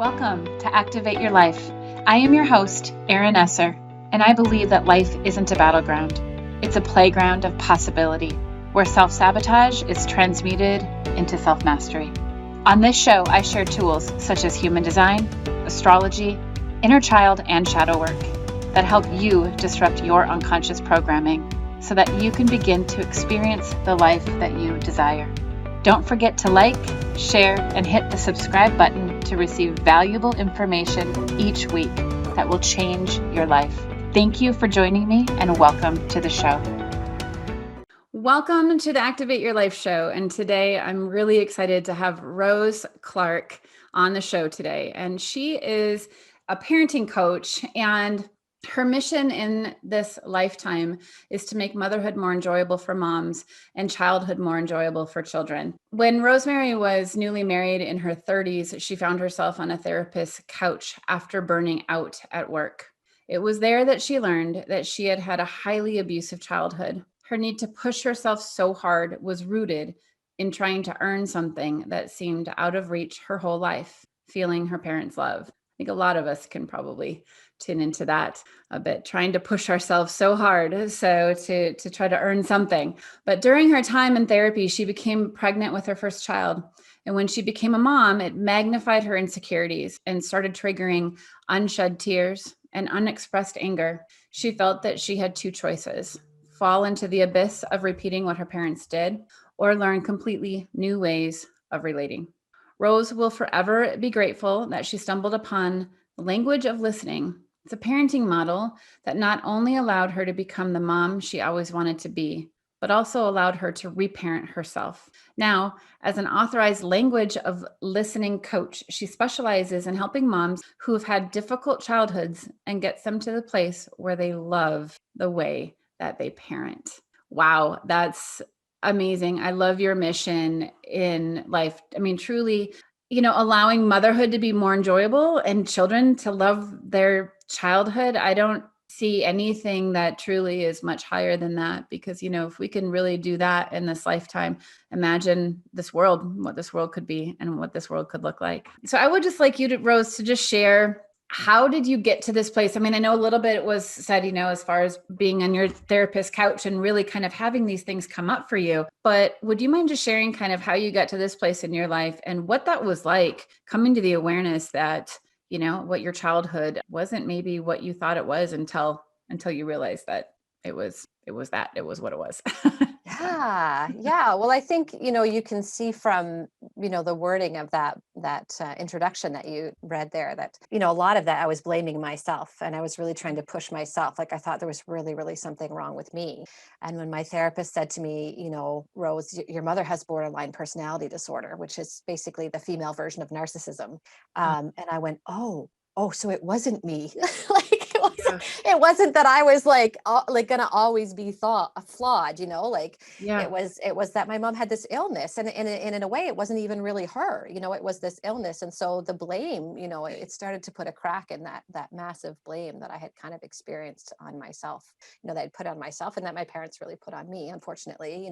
Welcome to Activate Your Life. I am your host, Erin Esser, and I believe that life isn't a battleground. It's a playground of possibility where self-sabotage is transmuted into self-mastery. On this show, I share tools such as human design, astrology, inner child, and shadow work that help you disrupt your unconscious programming so that you can begin to experience the life that you desire. Don't forget to like, share, and hit the subscribe button to receive valuable information each week that will change your life. Thank you for joining me and welcome to the show. Welcome to the Activate Your Life show. And today I'm really excited to have Rose Clark on the show today. And she is a parenting coach, and her mission in this lifetime is to make motherhood more enjoyable for moms and childhood more enjoyable for children. When Rosemary was newly married in her 30s, she found herself on a therapist's couch after burning out at work. It was there that she learned that she had had a highly abusive childhood. Her need to push herself so hard was rooted in trying to earn something that seemed out of reach her whole life, feeling her parents' love. I think a lot of us can probably tune into that a bit, trying to push ourselves so hard to try to earn something. But during her time in therapy, she became pregnant with her first child. And when she became a mom, it magnified her insecurities and started triggering unshed tears and unexpressed anger. She felt that she had two choices: fall into the abyss of repeating what her parents did, or learn completely new ways of relating. Rose will forever be grateful that she stumbled upon the language of listening. It's a parenting model that not only allowed her to become the mom she always wanted to be, but also allowed her to reparent herself. Now, as an authorized language of listening coach, she specializes in helping moms who have had difficult childhoods and gets them to the place where they love the way that they parent. Wow, that's amazing. I love your mission in life. I mean, truly, allowing motherhood to be more enjoyable and children to love their childhood. I don't see anything that truly is much higher than that, because, if we can really do that in this lifetime, imagine this world, what this world could be and what this world could look like. So I would just like you to, Rose, to just share, how did you get to this place? I mean, I know a little bit was said, as far as being on your therapist's couch and really kind of having these things come up for you, but would you mind just sharing kind of how you got to this place in your life and what that was like, coming to the awareness that, what your childhood wasn't maybe what you thought it was until you realized that it was what it was. Yeah. Well, I think, you can see from, the wording of that introduction that you read there that, a lot of that I was blaming myself, and I was really trying to push myself. Like, I thought there was really, really something wrong with me. And when my therapist said to me, Rose, your mother has borderline personality disorder, which is basically the female version of narcissism. And I went, oh, so it wasn't me. It wasn't that I was like gonna always be flawed, Yeah. it was that my mom had this illness, and in a way it wasn't even really her, it was this illness. And so the blame, it started to put a crack in that massive blame that I had kind of experienced on myself, that I'd put on myself, and that my parents really put on me, unfortunately,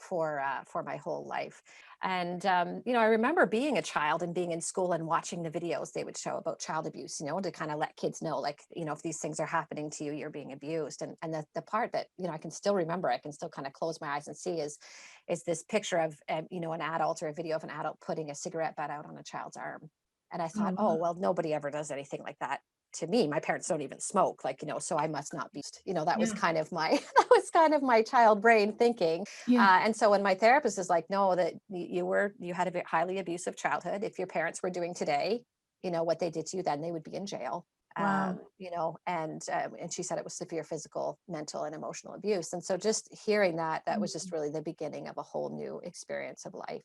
for my whole life. And, I remember being a child and being in school and watching the videos they would show about child abuse, to kind of let kids know, like, if these things are happening to you, you're being abused. And the part that, I can still remember, I can still kind of close my eyes and see is this picture of, an adult, or a video of an adult putting a cigarette butt out on a child's arm. And I thought, oh, well, nobody ever does anything like that to me. My parents don't even smoke, so I must not be, that was kind of my child brain thinking. And so when my therapist is like, no, that you had a highly abusive childhood. If your parents were doing today, what they did to you then, they would be in jail. Wow. And she said it was severe physical, mental, and emotional abuse. And so just hearing that was just really the beginning of a whole new experience of life.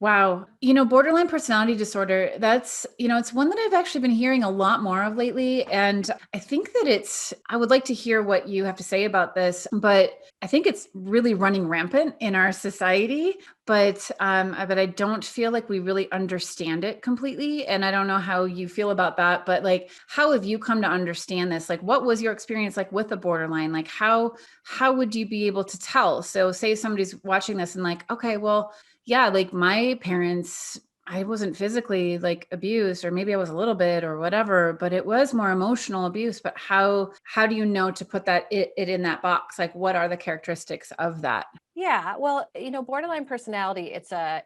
Wow. Borderline personality disorder, that's, it's one that I've actually been hearing a lot more of lately. And I think that I would like to hear what you have to say about this, but I think it's really running rampant in our society, but I don't feel like we really understand it completely. And I don't know how you feel about that, but like, how have you come to understand this? Like, what was your experience like with the borderline? Like, how would you be able to tell? So say somebody's watching this and like, okay, well, yeah, like my parents I wasn't physically like abused, or maybe I was a little bit or whatever, but it was more emotional abuse. But how do you know to put that it in that box? Like, what are the characteristics of that? Yeah, well, borderline personality, it's a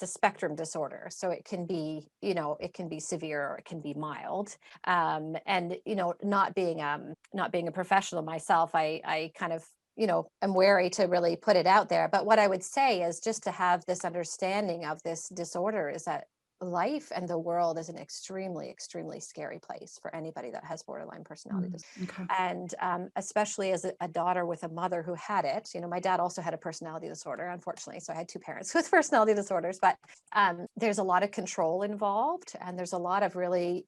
spectrum disorder. So it can be, it can be severe or it can be mild. And not being a professional myself, I kind of, am wary to really put it out there. But what I would say is just to have this understanding of this disorder is that life and the world is an extremely, extremely scary place for anybody that has borderline personality Mm, disorder. okay. And especially as a daughter with a mother who had it. My dad also had a personality disorder, unfortunately. So I had two parents with personality disorders, but there's a lot of control involved. And there's a lot of really,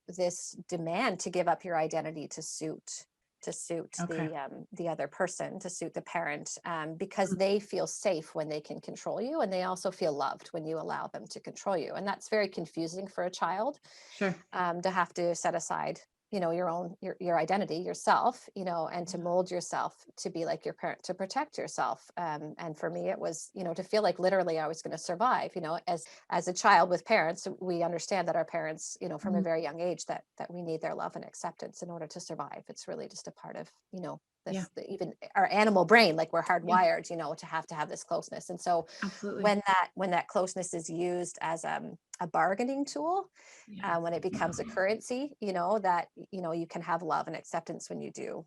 this demand to give up your identity to suit Okay. the other person, to suit the parent, because they feel safe when they can control you, and they also feel loved when you allow them to control you. And that's very confusing for a child, Sure. to have to set aside your identity yourself, and to mold yourself to be like your parent, to protect yourself. And for me it was, to feel like literally I was going to survive. As a child with parents, we understand that our parents, from a Mm, very young age, that we need their love and acceptance in order to survive. It's really just a part of, yeah. even our animal brain, like we're Yeah. hardwired, to have this closeness. And so Absolutely. when that closeness is used as a bargaining tool, Yeah. when it becomes a currency, that you can have love and acceptance when you do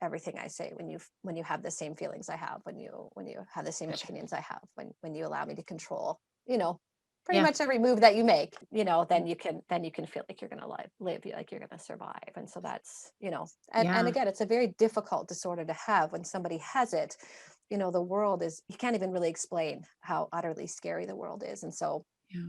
everything I say, when you have the same feelings I have, when you have the same Gotcha. opinions I have, when you allow me to control, you know pretty Yeah. much every move that you make, then you can feel like you're going to live like you're going to survive. And so that's, and Yeah. again, it's a very difficult disorder to have. When somebody has it, the world is, you can't even really explain how utterly scary the world is. And so, Yeah.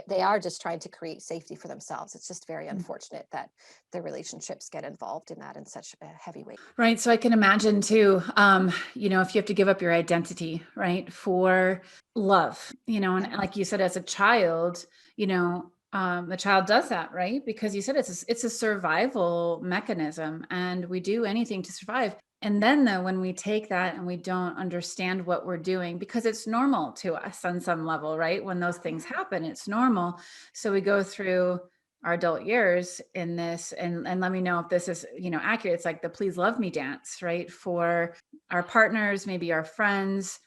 they are just trying to create safety for themselves. It's just very Mm. unfortunate that the relationships get involved in that in such a heavy way. Right. So I can imagine too, if you have to give up your identity, right, for love, and Yeah. like you said, as a child, the child does that, right? Because you said it's a survival mechanism, and we do anything to survive. And then though, when we take that and we don't understand what we're doing, because it's normal to us on some level, right? When those things happen, it's normal. So we go through our adult years in this, and let me know if this is accurate. It's like the please love me dance, right, for our partners, maybe our friends,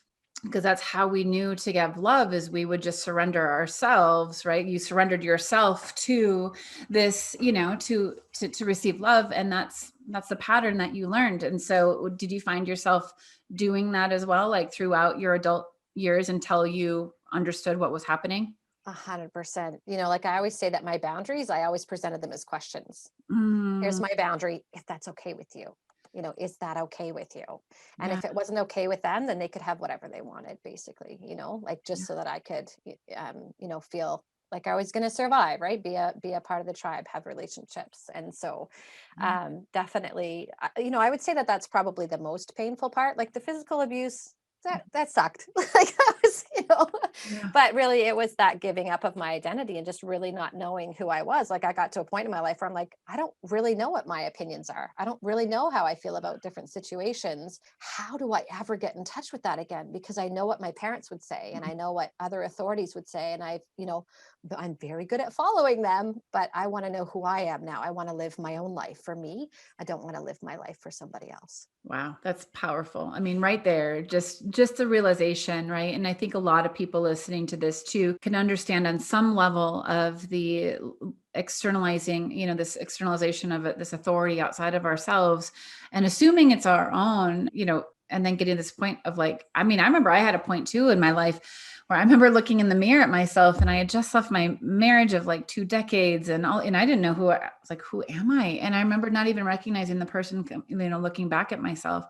because that's how we knew to give love, is we would just surrender ourselves, right? You surrendered yourself to this, to receive love, and that's the pattern that you learned. And so did you find yourself doing that as well, like throughout your adult years, until you understood what was happening? 100%. Like I always say that my boundaries, I always presented them as questions. Here's Mm, my boundary, if that's okay with you. Is that okay with you? And yeah. if it wasn't okay with them, then they could have whatever they wanted, basically, like just Yeah. so that I could, feel like I was going to survive, right? Be a part of the tribe, have relationships. And so, Yeah. definitely, I would say that that's probably the most painful part. Like the physical abuse, that sucked. Like that was, Yeah. but really it was that giving up of my identity and just really not knowing who I was. Like I got to a point in my life where I'm like, I don't really know what my opinions are. I don't really know how I feel about different situations. How do I ever get in touch with that again? Because I know what my parents would say, and I know what other authorities would say. And I'm very good at following them, but I want to know who I am now. I want to live my own life for me. I don't want to live my life for somebody else. Wow, that's powerful. I mean, right there, just the realization, right? And I think a lot of people listening to this too can understand on some level of the externalizing, this externalization of this authority outside of ourselves, and assuming it's our own, and then getting to this point of like, I mean, I remember I had a point too in my life where I remember looking in the mirror at myself, and I had just left my marriage of like 2 decades and I didn't know who I was, like, who am I? And I remember not even recognizing the person, looking back at myself.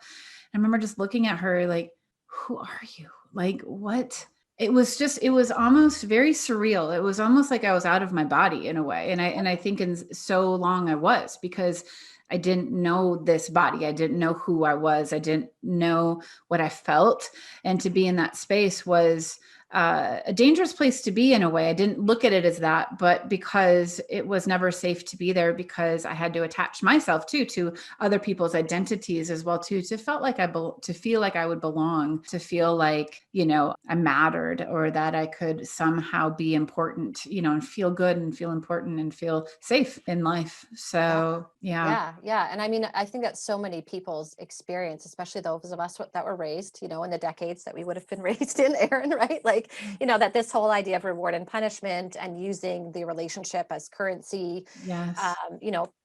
I remember just looking at her like, who are you? Like, what? It was almost very surreal. It was almost like I was out of my body in a way. And I think in so long I was, because I didn't know this body. I didn't know who I was. I didn't know what I felt. And to be in that space was a dangerous place to be in a way. I didn't look at it as that, but because it was never safe to be there, because I had to attach myself to other people's identities as well too, to felt like to feel like I would belong, to feel like, I mattered, or that I could somehow be important, and feel good and feel important and feel safe in life. So yeah. Yeah. And I mean, I think that's so many people's experience, especially those of us that were raised, in the decades that we would have been raised in, Erin, right? Like, that this whole idea of reward and punishment and using the relationship as currency, Yes.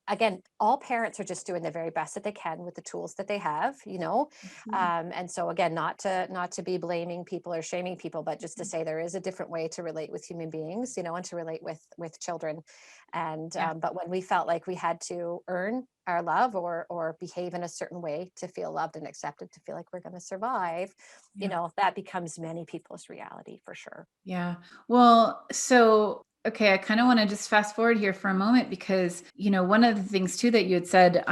again, all parents are just doing the very best that they can with the tools that they have, Absolutely. and so again, not to be blaming people or shaming people, but just to say there is a different way to relate with human beings, and to relate with children. And Yeah. but when we felt like we had to earn our love or behave in a certain way to feel loved and accepted, to feel like we're going to survive, Yeah. that becomes many people's reality for sure. Yeah. Well, so, okay, I kind of want to just fast forward here for a moment, because, one of the things too that you had said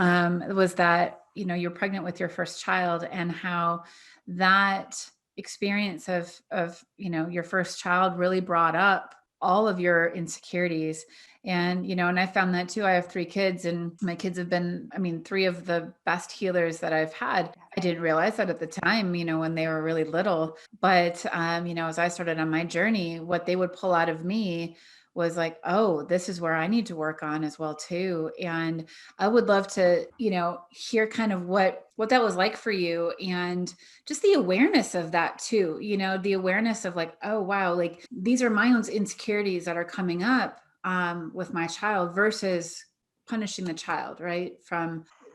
was that, you're pregnant with your first child, and how that experience of, your first child really brought up all of your insecurities. And, and I found that too. I have 3 kids, and my kids have been, 3 of the best healers that I've had. I didn't realize that at the time, when they were really little. But, as I started on my journey, what they would pull out of me was like, oh, this is where I need to work on as well too. And I would love to, hear kind of what that was like for you, and just the awareness of that too, the awareness of like, oh, wow, like these are my own insecurities that are coming up with my child, versus punishing the child, right?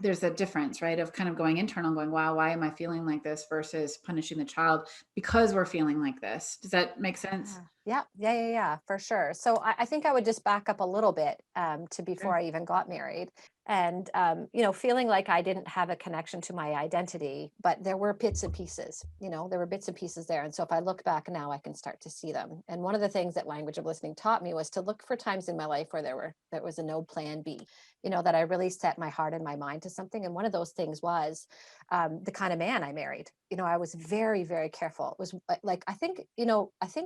There's a difference, right? Of kind of going internal and going, wow, why am I feeling like this, versus punishing the child because we're feeling like this. Does that make sense? Yeah, for sure. So I think I would just back up a little bit to before Sure. I even got married. And, feeling like I didn't have a connection to my identity, but there were bits and pieces, there were bits and pieces there. And so if I look back now, I can start to see them. And one of the things that language of listening taught me was to look for times in my life where there was a no plan B, that I really set my heart and my mind to something. And one of those things was the kind of man I married. I was very, very careful. It was like, I think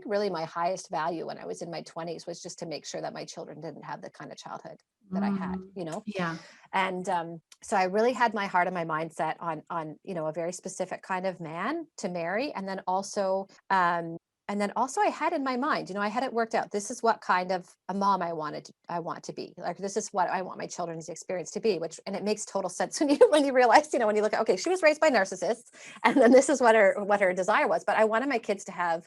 really my highest value when I was in my 20s was just to make sure that my children didn't have the kind of childhood that I had, Mm, yeah. and so I really had my heart and my mindset on a very specific kind of man to marry, and then also I had in my mind, I had it worked out. This is what kind of a mom I want to be. Like, this is what I want my children's experience to be, and it makes total sense when you realize, when you look at, okay, she was raised by narcissists, and then this is what her desire was. But I wanted my kids to have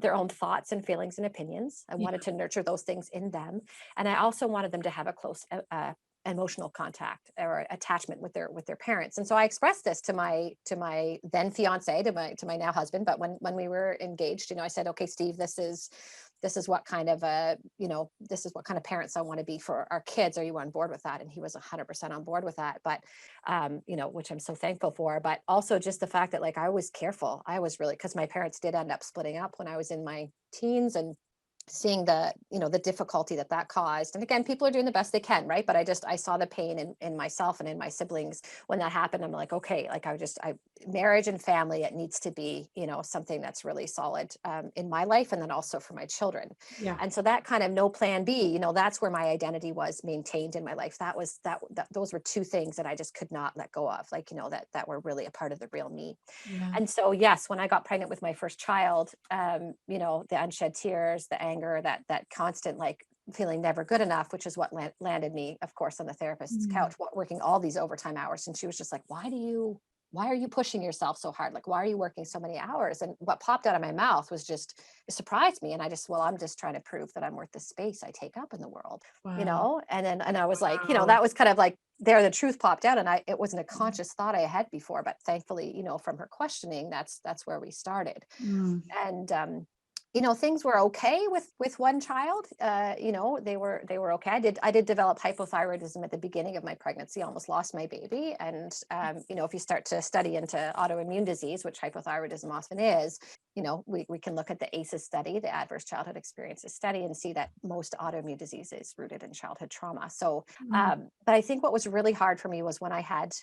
their own thoughts and feelings and opinions. I Yeah. wanted to nurture those things in them. And I also wanted them to have a close emotional contact or attachment with their parents. And so I expressed this to my then fiance, to my now husband. But when we were engaged, I said, okay, Steve, this is what kind of this is what kind of parents I want to be for our kids. Are you on board with that? And he was 100% on board with that. But which I'm so thankful for. But also just the fact that, like, I was careful. I was really, because my parents did end up splitting up when I was in my teens, and seeing the difficulty that caused. And again, people are doing the best they can, right? But I saw the pain in myself and in my siblings when that happened. I'm like, okay, like marriage and family, it needs to be, something that's really solid in my life, and then also for my children. Yeah. And so that kind of no plan B, that's where my identity was maintained in my life. Those were two things that I just could not let go of, like, that were really a part of the real me. Yeah. And so, yes, when I got pregnant with my first child, the unshed tears, the anger, that constant, like, feeling never good enough, which is what landed me, of course, on the therapist's Mm. couch, working all these overtime hours. And she was just like, why are you pushing yourself so hard? Like, why are you working so many hours? And what popped out of my mouth was just, it surprised me. And I'm just trying to prove that I'm worth the space I take up in the world, Wow. and I was like, Wow. that was kind of like, the truth popped out, and it wasn't a conscious thought I had before, but thankfully, from her questioning, that's where we started. Mm. And things were okay with one child. They were okay. I did develop hypothyroidism at the beginning of my pregnancy. Almost lost my baby. And if you start to study into autoimmune disease, which hypothyroidism often is, we can look at the ACEs study, the Adverse Childhood Experiences study, and see that most autoimmune disease is rooted in childhood trauma. So, Mm. but I think what was really hard for me was when I had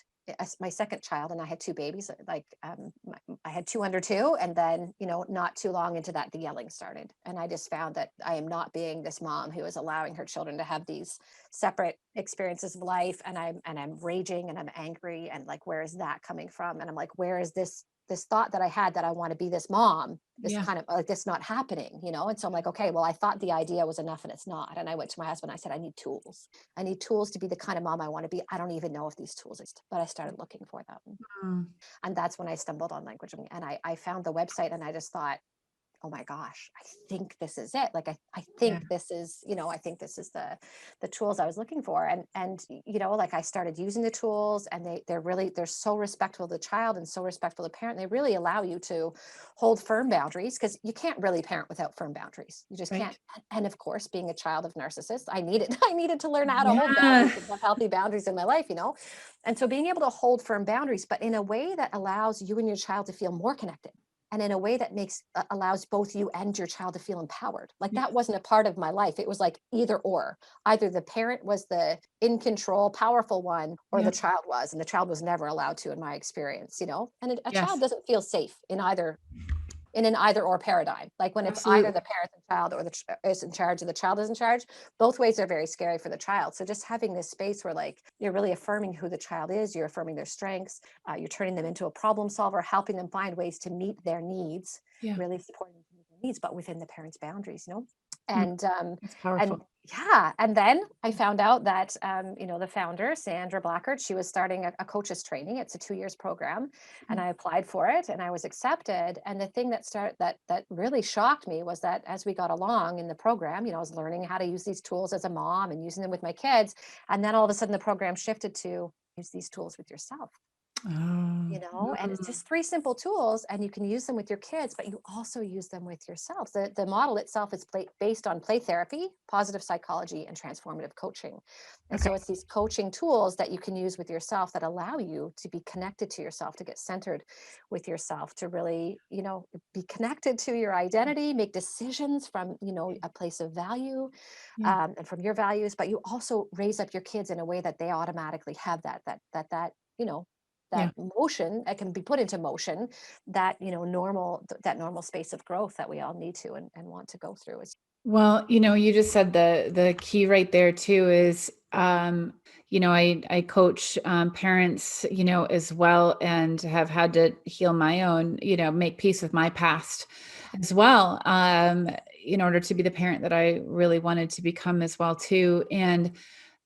my second child, and I had two babies, like I had two under two, and then, not too long into that, the yelling started. And I just found that I am not being this mom who is allowing her children to have these separate experiences of life. And I'm raging and I'm angry, and like, where is that coming from? And I'm like, where is this thought that I had that I want to be this mom, this Yeah. kind of like this not happening, And so I'm like, okay, well, I thought the idea was enough and it's not. And I went to my husband, I said, I need tools. I need tools to be the kind of mom I want to be. I don't even know if these tools exist, but I started looking for them. Mm. And that's when I stumbled on language. And I found the website, and I just thought, oh my gosh, I think this is it. Like, I Yeah. think this is, I think this is the tools I was looking for. And, like, I started using the tools, and they're so respectful of the child and so respectful of the parent. They really allow you to hold firm boundaries, because you can't really parent without firm boundaries. You just can't. Right. And of course, being a child of narcissists, I needed I needed to learn how to hold boundaries Yeah. and have healthy boundaries in my life, And so being able to hold firm boundaries, but in a way that allows you and your child to feel more connected, and in a way that allows both you and your child to feel empowered. Like, Yeah. that wasn't a part of my life. It was like either or. Either the parent was the in control, powerful one, or Yeah. the child was, and the child was never allowed to, in my experience. And a child Yes. doesn't feel safe in an either or paradigm. Like, when it's either Absolutely. the parent and child, or is in charge, or the child is in charge, both ways are very scary for the child. So just having this space where, like, you're really affirming who the child is, you're affirming their strengths, you're turning them into a problem solver, helping them find ways to meet their needs, Yeah. really supporting them to meet their needs, but within the parent's boundaries. Mm. And It's and powerful. yeah, and then I found out that the founder, Sandra Blackard, she was starting a coaches training. It's a 2 years program, and Mm. I applied for it, and I was accepted. And the thing that really shocked me was that as we got along in the program, I was learning how to use these tools as a mom and using them with my kids, and then all of a sudden the program shifted to use these tools with yourself. Oh. And it's Mm. just three simple tools, and you can use them with your kids, but you also use them with yourselves. The model itself is based on play therapy, positive psychology, and transformative coaching. And Okay. so it's these coaching tools that you can use with yourself that allow you to be connected to yourself, to get centered with yourself, to really, be connected to your identity, make decisions from, a place of value, Yeah. and from your values, but you also raise up your kids in a way that they automatically have you know, Yeah. that motion that can be put into motion, that normal space of growth that we all need to and want to go through. Is Well, you just said the key right there too is, I coach parents, as well, and have had to heal my own, make peace with my past as well, in order to be the parent that I really wanted to become as well too. And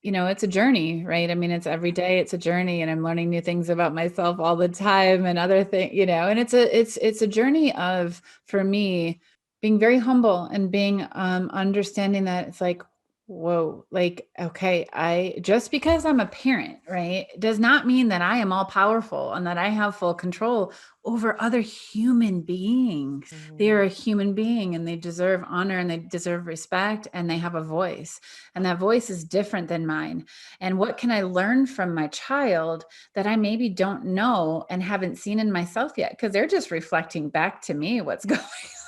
it's a journey, right? I mean, it's every day, it's a journey, and I'm learning new things about myself all the time, and other things, and it's a journey of, for me, being very humble, and being understanding that it's like, whoa, like, okay, I just because I'm a parent, right, does not mean that I am all powerful and that I have full control over other human beings. They are Mm, a human being, and they deserve honor, and they deserve respect, and they have a voice, and that voice is different than mine. And what can I learn from my child that I maybe don't know and haven't seen in myself yet? Because they're just reflecting back to me what's going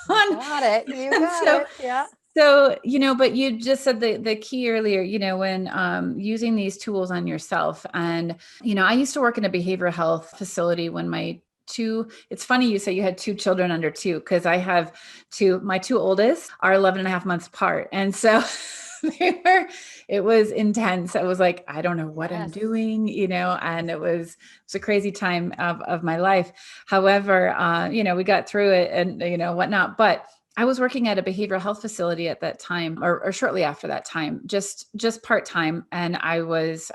you on. got it. You And got it. Yeah. but you just said the key earlier, when using these tools on yourself. And, I used to work in a behavioral health facility when it's funny you say you had two children under two, because I have my two oldest are 11 and a half months apart. And so it was intense. I was like, I don't know what I'm Yes. doing, and it's a crazy time of my life. However, we got through it, and, whatnot. But I was working at a behavioral health facility at that time, or shortly after that time, just part-time. And I was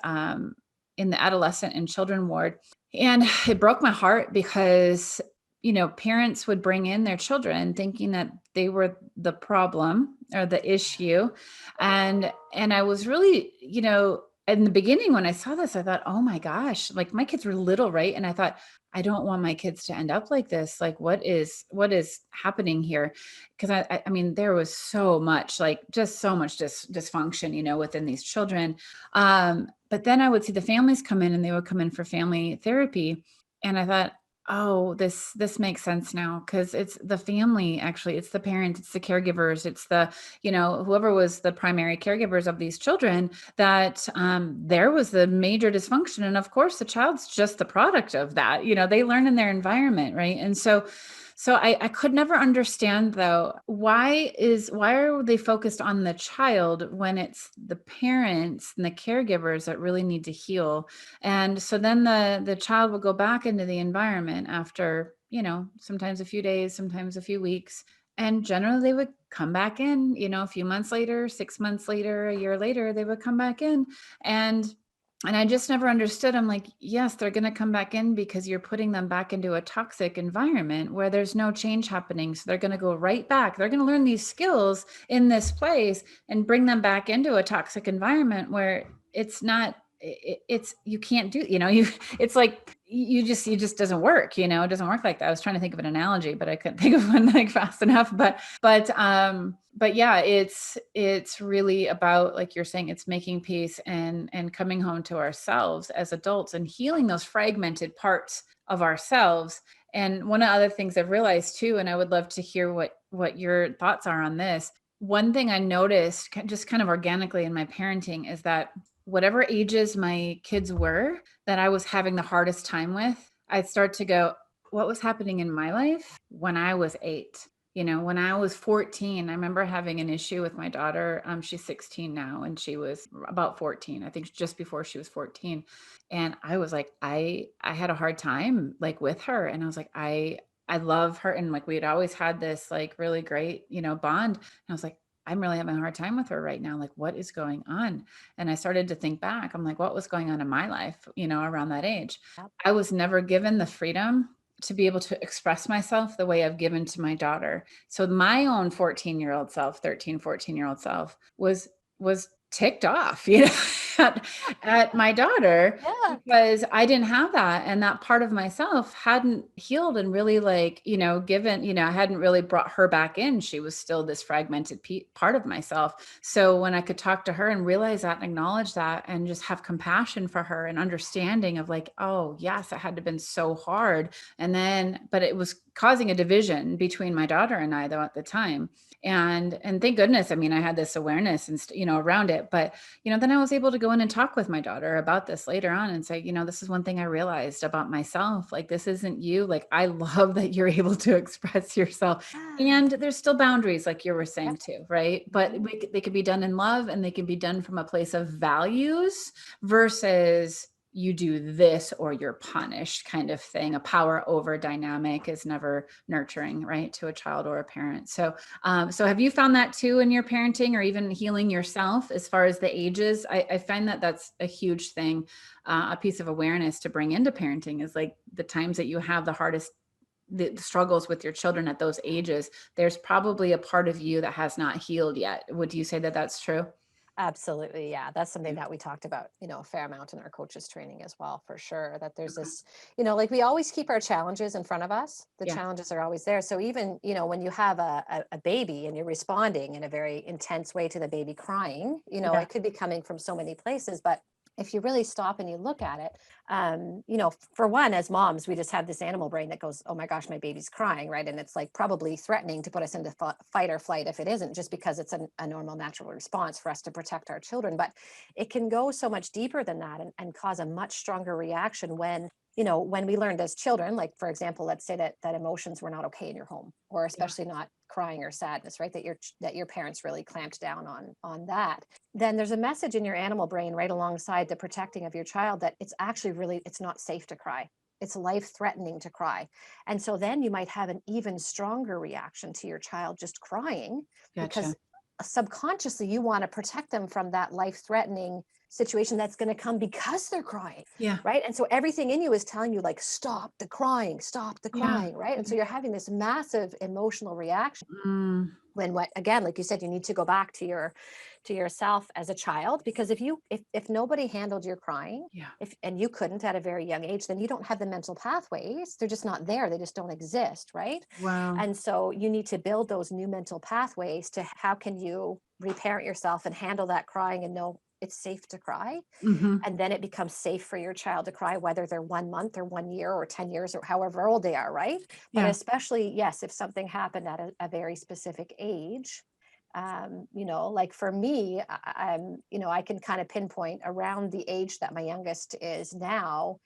in the adolescent and children ward. And it broke my heart because, parents would bring in their children thinking that they were the problem or the issue. And I was really, in the beginning when I saw this, I thought, oh my gosh, like, my kids were little, right? And I thought, I don't want my kids to end up like this. Like, what is happening here? Because I mean, there was so much, like, just so much dysfunction, within these children. But then I would see the families come in, and they would come in for family therapy. And I thought, Oh, this makes sense now, because it's the family, actually. It's the parents, it's the caregivers, it's the, whoever was the primary caregivers of these children, that there was the major dysfunction. And of course, the child's just the product of that. They learn in their environment, right? And so I could never understand, though, why are they focused on the child when it's the parents and the caregivers that really need to heal? And so then the child will go back into the environment after, sometimes a few days, sometimes a few weeks. And generally they would come back in, a few months later, 6 months later, a year later, they would come back in. And I just never understood. I'm like, yes, they're going to come back in because you're putting them back into a toxic environment where there's no change happening. So they're going to go right back. They're going to learn these skills in this place and bring them back into a toxic environment where it's not, it's, you can't do, it's like, it just doesn't work, it doesn't work like that. I was trying to think of an analogy, but I couldn't think of one like fast enough. But yeah, it's really about, like you're saying, it's making peace and coming home to ourselves as adults and healing those fragmented parts of ourselves. And one of the other things I've realized too, and I would love to hear what your thoughts are on this. One thing I noticed just kind of organically in my parenting is that whatever ages my kids were that I was having the hardest time with, I'd start to go, what was happening in my life when I was 8? When I was 14, I remember having an issue with my daughter. She's 16 now, and she was about 14, I think, just before she was 14. And I was like, I had a hard time like with her. And I was like, I love her. And like, we had always had this like really great, bond. And I was like, I'm really having a hard time with her right now. Like, what is going on? And I started to think back. I'm like, what was going on in my life, around that age? Yep. I was never given the freedom to be able to express myself the way I've given to my daughter. So my own 14-year-old self, 13, 14-year-old self was ticked off, at my daughter, Yeah. because I didn't have that. And that part of myself hadn't healed and really like, given, I hadn't really brought her back in. She was still this fragmented part of myself. So when I could talk to her and realize that and acknowledge that and just have compassion for her and understanding of like, oh yes, it had to have been so hard. But it was causing a division between my daughter and I, though, at the time. And thank goodness, I mean, I had this awareness and, around it. But, then I was able to go in and talk with my daughter about this later on and say, this is one thing I realized about myself. Like, this isn't you. Like, I love that you're able to express yourself. And there's still boundaries, like you were saying too, right? But they could be done in love, and they can be done from a place of values versus you do this or you're punished kind of thing. A power over dynamic is never nurturing, right, to a child or a parent. So have you found that too in your parenting, or even healing yourself as far as the ages? I find that that's a huge thing, a piece of awareness to bring into parenting, is like the times that you have the hardest the struggles with your children at those ages, there's probably a part of you that has not healed yet. Would you say that that's true? Absolutely. Yeah. That's something that we talked about, a fair amount in our coaches training as well, for sure. That there's Okay. this, like we always keep our challenges in front of us. The Yeah. challenges are always there. So even, when you have a baby and you're responding in a very intense way to the baby crying, Yeah. it could be coming from so many places. But if you really stop and you look at it, for one, as moms, we just have this animal brain that goes, oh my gosh, my baby's crying, right? And it's like probably threatening to put us into fight or flight if it isn't, just because it's a normal, natural response for us to protect our children. But it can go so much deeper than that, and cause a much stronger reaction when we learned as children, like for example, let's say that emotions were not okay in your home, or Yeah. especially not crying or sadness, right? That your parents really clamped down on that. Then there's a message in your animal brain right alongside the protecting of your child that it's actually really, it's not safe to cry. It's life threatening to cry. And so then you might have an even stronger reaction to your child just crying, Gotcha. because subconsciously you want to protect them from that life threatening situation that's going to come because they're crying, Yeah. right? And so everything in you is telling you like, stop the Yeah. crying, right? And so you're having this massive emotional reaction, Mm, when, what, again, like you said, you need to go back to yourself as a child, because if nobody handled your crying, yeah. if and you couldn't at a very young age, then you don't have the mental pathways. They're just not there. They just don't exist, right? Wow. And so you need to build those new mental pathways to how can you reparent yourself and handle that crying and know it's safe to cry. Mm-hmm. And then it becomes safe for your child to cry, whether they're 1 month or 1 year or 10 years or however old they are, right? But Yeah. especially, yes, if something happened at a very specific age, like for me, I can kind of pinpoint around the age that my youngest is now,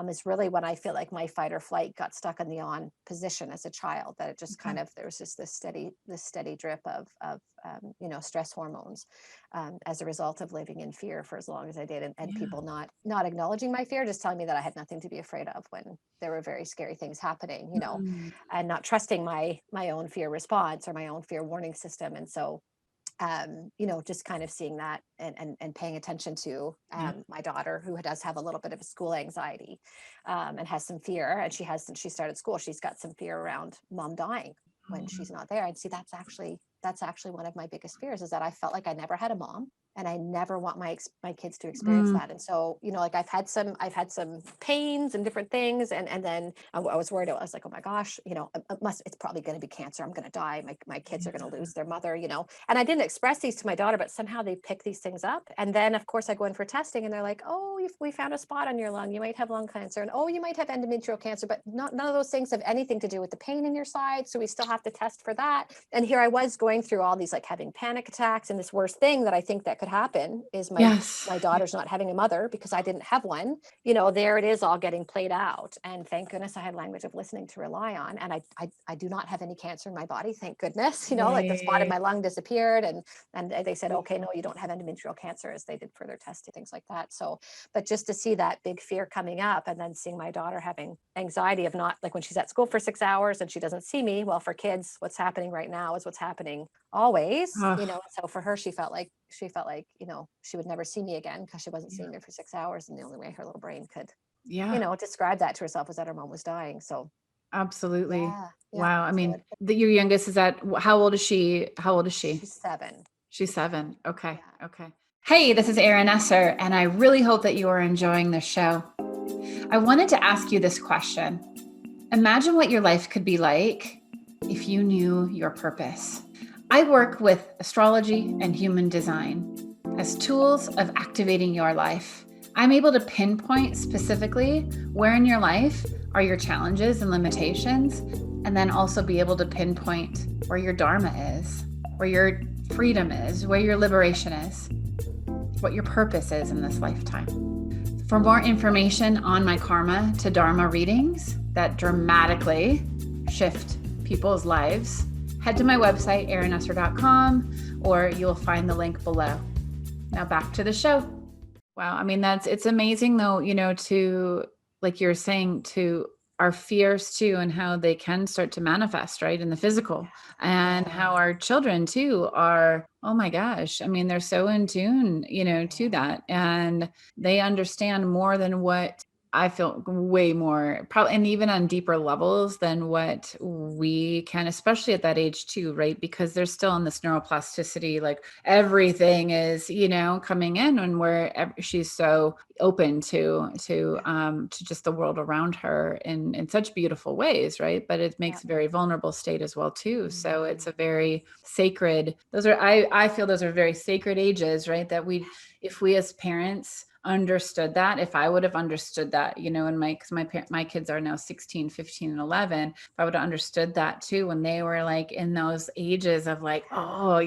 is really when I feel like my fight or flight got stuck in the on position as a child, that it just Okay. kind of, there was just this steady drip of stress hormones, as a result of living in fear for as long as I did, and Yeah. people not acknowledging my fear, just telling me that I had nothing to be afraid of when there were very scary things happening, Mm. and not trusting my own fear response or my own fear warning system. And so, just kind of seeing that, and paying attention to, Yeah. my daughter, who does have a little bit of a school anxiety, and has some fear, and since she started school, she's got some fear around mom dying when Oh, she's not there. And see, that's actually one of my biggest fears, is that I felt like I never had a mom, and I never want my kids to experience mm. that. And so, like I've had some pains and different things, and then I was worried. I was like, oh my gosh, it's probably going to be cancer. I'm going to die. My kids are going to Yeah. lose their mother. And I didn't express these to my daughter, but somehow they pick these things up. And then, of course, I go in for testing, and they're like, oh, we found a spot on your lung. You might have lung cancer, and oh, you might have endometrial cancer, but none of those things have anything to do with the pain in your side. So we still have to test for that. And here I was going through all these, like, having panic attacks, and this worst thing that I think that could happen is my Yes. my daughter's not having a mother because I didn't have one. There it is, all getting played out. And thank goodness I had language of listening to rely on. And I do not have any cancer in my body, thank goodness. Like the spot in Yay. my lung disappeared, and they said, okay, no, you don't have endometrial cancer, as they did further testing, things like that. So, but just to see that big fear coming up, and then seeing my daughter having anxiety of not, like, when she's at school for 6 hours and she doesn't see me. Well, for kids, what's happening right now is what's happening always. Oh, So for her, she felt like she would never see me again, because she wasn't yeah. seeing me for 6 hours, and the only way her little brain could Yeah. describe that to herself was that her mom was dying. So Absolutely. yeah, yeah. Wow. I So mean, your youngest is at, how old is she? How old is she? she's 7. She's 7. Okay. Yeah. Okay. Hey, this is Erin Esser, and I really hope that you are enjoying the show. I wanted to ask you this question. Imagine what your life could be like if you knew your purpose. I work with astrology and human design as tools of activating your life. I'm able to pinpoint specifically where in your life are your challenges and limitations, and then also be able to pinpoint where your dharma is, where your freedom is, where your liberation is, what your purpose is in this lifetime. For more information on my karma to dharma readings that dramatically shift people's lives, head to my website, erinesser.com, or you'll find the link below. Now back to the show. Wow. I mean, it's amazing though, to, like you're saying, to our fears too, and how they can start to manifest right in the physical, and how our children too are, oh my gosh. I mean, they're so in tune, to that, and they understand more than what I feel, way more probably, and even on deeper levels than what we can, especially at that age too, right? Because they're still in this neuroplasticity, like everything is, coming in, and where she's so open to just the world around her in such beautiful ways, right? But it Yeah. makes a very vulnerable state as well too. So it's Mhm. a very sacred, I feel those are very sacred ages, right? That if we as parents understood that, if I would have understood that, and because my kids are now 16, 15, and 11, if I would have understood that too, when they were like in those ages of like, oh,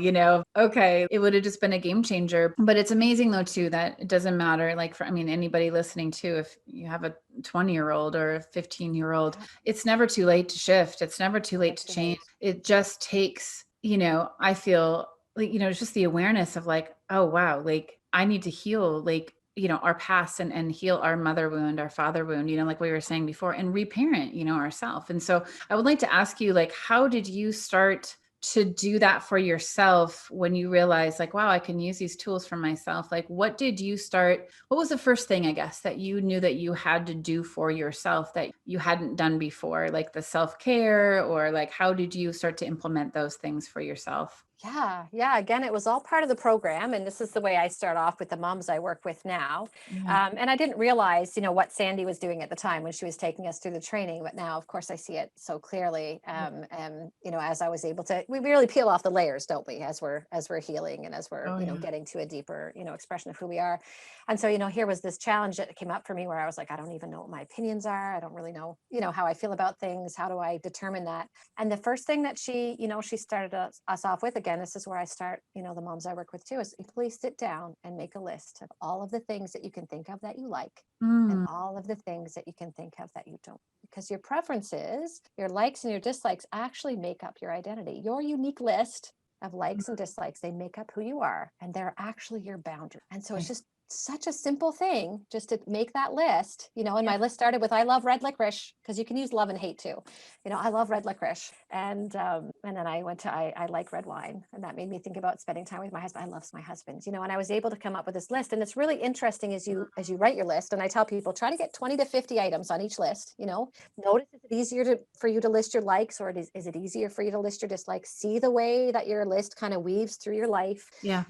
okay, it would have just been a game changer. But it's amazing though too, that it doesn't matter, like anybody listening too, if you have a 20-year-old or a 15-year-old, Yeah. it's never too late to shift. It's never too Never late to too change. late. It just takes, I feel like, it's just the awareness of like, oh wow, like I need to heal, like, our past, and heal our mother wound, our father wound, like we were saying before, and reparent, ourselves. And so I would like to ask you, like, how did you start to do that for yourself when you realized like, wow, I can use these tools for myself? Like, what was the first thing, I guess, that you knew that you had to do for yourself that you hadn't done before, like the self-care, or like, how did you start to implement those things for yourself? Yeah. Yeah. Again, it was all part of the program. And this is the way I start off with the moms I work with now. Yeah. And I didn't realize, what Sandy was doing at the time when she was taking us through the training. But now, of course, I see it so clearly. And, as I was able to, we really peel off the layers, don't we, as we're healing and as we're, Oh, yeah. getting to a deeper, expression of who we are. And so, here was this challenge that came up for me where I was like, I don't even know what my opinions are. I don't really know, how I feel about things. How do I determine that? And the first thing that she started us off with, again, this is where I start, the moms I work with too, is please sit down and make a list of all of the things that you can think of that you like and Mm. all of the things that you can think of that you don't. Because your preferences, your likes and your dislikes actually make up your identity. Your unique list of likes and dislikes, they make up who you are, and they're actually your boundary. And so it's Okay. just such a simple thing just to make that list, and Yeah. my list started with I love red licorice, because you can use love and hate too. I love red licorice. And then I went to I like red wine, and that made me think about spending time with my husband. I love my husband, and I was able to come up with this list. And it's really interesting as you write your list. And I tell people, try to get 20 to 50 items on each list. Notice, is it easier for you to list your likes, or is it easier for you to list your dislikes? See the way that your list kind of weaves through your life. Yeah.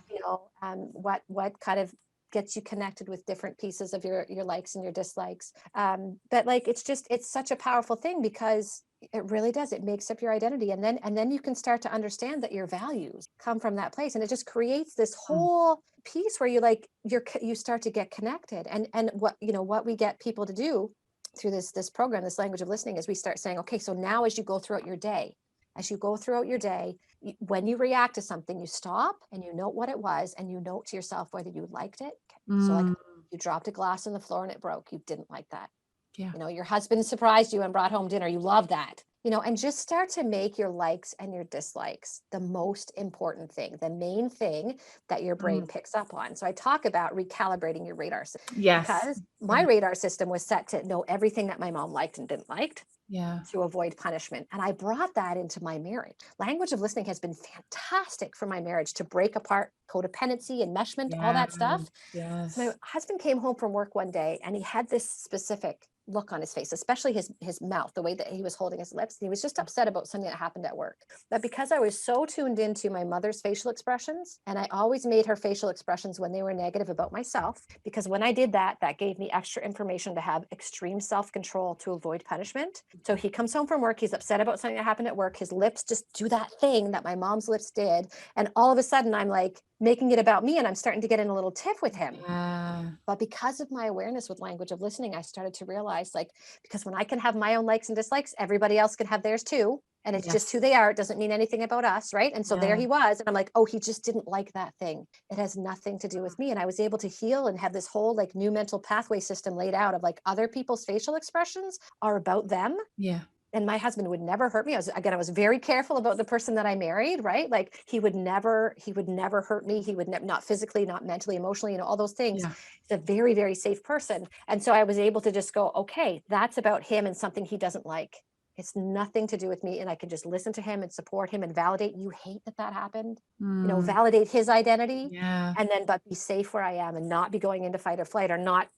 What kind of gets you connected with different pieces of your likes and your dislikes. But like, it's such a powerful thing, because it really does. It makes up your identity. And then you can start to understand that your values come from that place. And it just creates this Mm. whole piece where you start to get connected. And what we get people to do through this program, this language of listening, is we start saying, okay, so now as you go throughout your day, when you react to something, you stop and you note what it was, and you note to yourself whether you liked it. So like, Mm. you dropped a glass on the floor and it broke, you didn't like that. Yeah. Your husband surprised you and brought home dinner, you love that. And just start to make your likes and your dislikes the most important thing, the main thing that your brain Mm. picks up on. So I talk about recalibrating your radar system, Yes. because my Yeah. radar system was set to know everything that my mom liked and didn't like, Yeah. to avoid punishment. And I brought that into my marriage. Language of listening has been fantastic for my marriage to break apart codependency, enmeshment, all Yeah. that stuff. So my Yes. husband came home from work one day, and he had this specific look on his face, especially his mouth, the way that he was holding his lips. And he was just upset about something that happened at work. But because I was so tuned into my mother's facial expressions, and I always made her facial expressions when they were negative about myself, because when I did that, that gave me extra information to have extreme self-control to avoid punishment. So he comes home from work, he's upset about something that happened at work. His lips just do that thing that my mom's lips did. And all of a sudden I'm like making it about me, and I'm starting to get in a little tiff with him. Yeah. But because of my awareness with language of listening, I started to realize, like, because when I can have my own likes and dislikes, everybody else can have theirs too. And it's just Yes. who they are. It doesn't mean anything about us. Right. And so there Yeah. he was. And I'm like, oh, he just didn't like that thing. It has nothing to do with me. And I was able to heal and have this whole like new mental pathway system laid out of like, other people's facial expressions are about them. Yeah. And my husband would never hurt me. I was very careful about the person that I married, right? Like he would never hurt me. He would not physically, not mentally, emotionally, all those things. Yeah. He's a very, very safe person. And so I was able to just go, okay, that's about him and something he doesn't like. It's nothing to do with me. And I can just listen to him and support him and validate, you hate that happened, Mm. validate his identity, Yeah. and then, but be safe where I am and not be going into fight or flight, or not,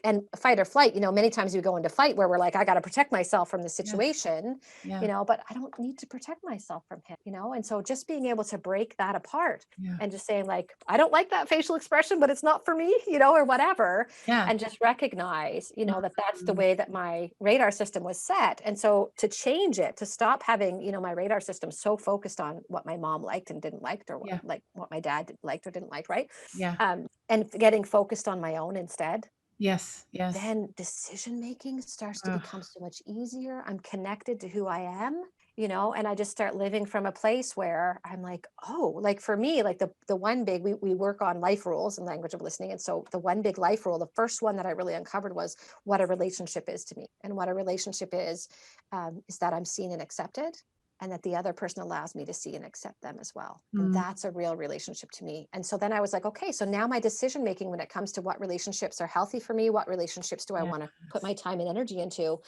and fight or flight, many times we go into fight where we're like, I got to protect myself from the Yeah. situation, Yeah. but I don't need to protect myself from him, and so just being able to break that apart Yeah. and just saying like, I don't like that facial expression, but it's not for me, or whatever. Yeah. And just recognize, that that's the Mm. way that my radar system was set. And so to change it, to stop having, my radar system so focused on what my mom liked and didn't like, or Yeah. what my dad liked or didn't like, right? Yeah. And getting focused on my own instead, Yes. Yes. then decision making starts to Ugh. become so much easier. I'm connected to who I am, and I just start living from a place where I'm like, oh, like for me, like the one big, we work on life rules and language of listening. And so the one big life rule, the first one that I really uncovered was what a relationship is to me. And what a relationship is that I'm seen and accepted, and that the other person allows me to see and accept them as well. And Mm. that's a real relationship to me. And so then I was like, okay, so now my decision making when it comes to what relationships are healthy for me, what relationships do I want to put my Yes. time and energy into?